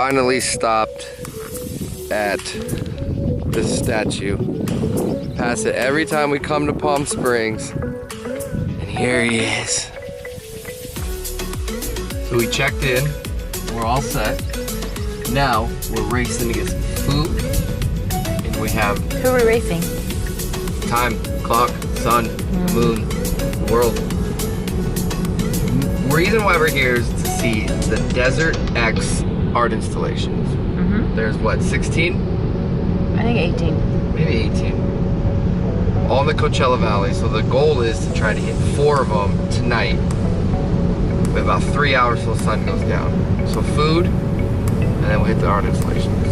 finally stopped at this statue. Pass it every time we come to Palm Springs. And here he is. So we checked in, we're all set. Now we're racing to get some food. And we have... Who are we racing? Time, clock, sun, moon, world. The reason why we're here is to see the DesertX art installations. There's what, 16? I think 18. Maybe 18. All in the Coachella Valley. So the goal is to try to hit 4 of them tonight. We have about 3 hours till the sun goes down. So food, and then we'll hit the art installations.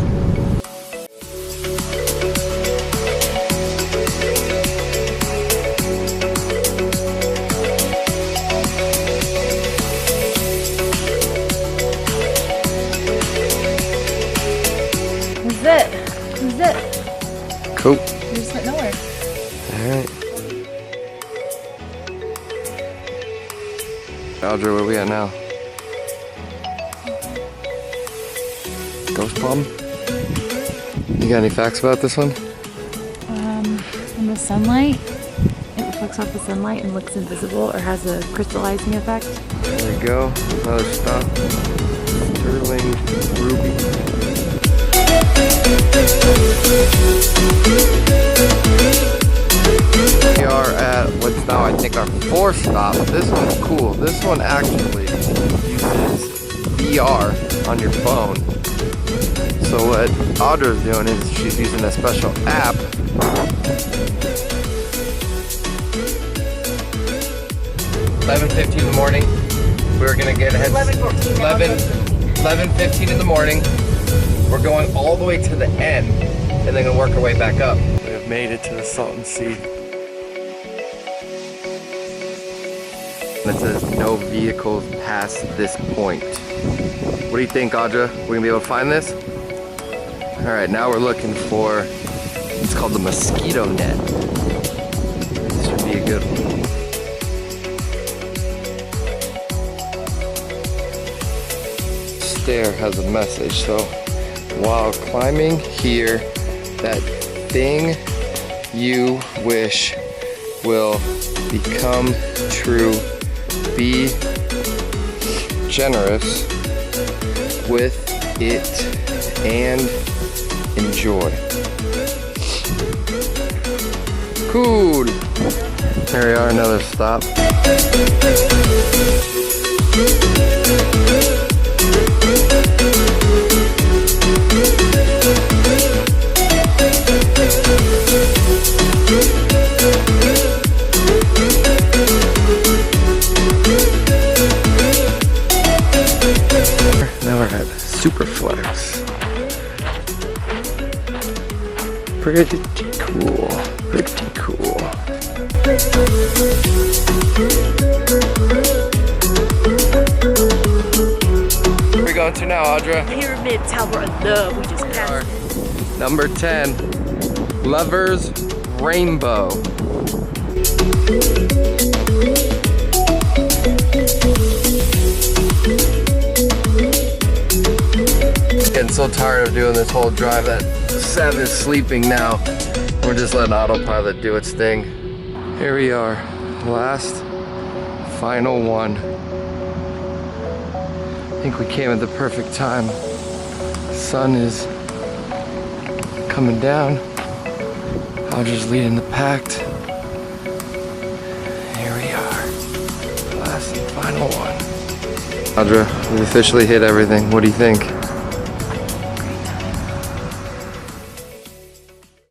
This is it. Cool. We just went nowhere. Alright. Audra, where we at now? Ghost Palm? You got any facts about this one? In the sunlight, it reflects off the sunlight and looks invisible or has a crystallizing effect. There we go. Another stop. Sterling Ruby. We are at what's now I think our 4th stop. This one's cool. This one actually uses VR on your phone. So what Audra's doing is she's using a special app. $11:15 in the morning. We're gonna get ahead. 11:15 in the morning. We're going all the way to the end and then gonna work our way back up. We have made it to the Salton Sea. It says no vehicles past this point. What do you think, Audra? We're gonna be able to find this? All right, now we're looking for, it's called the mosquito net. This should be a good one. Stair has a message, so while climbing here, that thing you wish will become true. Be generous with it and enjoy. Cool. Here we are, another stop. Now we're at Superflex. Pretty cool. Pretty cool. Where are we going to now, Audra? Pyramid Tower of Love. We just passed it. Number 10, Lover's Rainbow. Getting so tired of doing this whole drive that Seth is sleeping now. We're just letting autopilot do its thing. Here we are, last, final one. I think we came at the perfect time. Sun is coming down. Audra's leading the pack. Here we are, last and final one. Audra, we've officially hit everything. What do you think?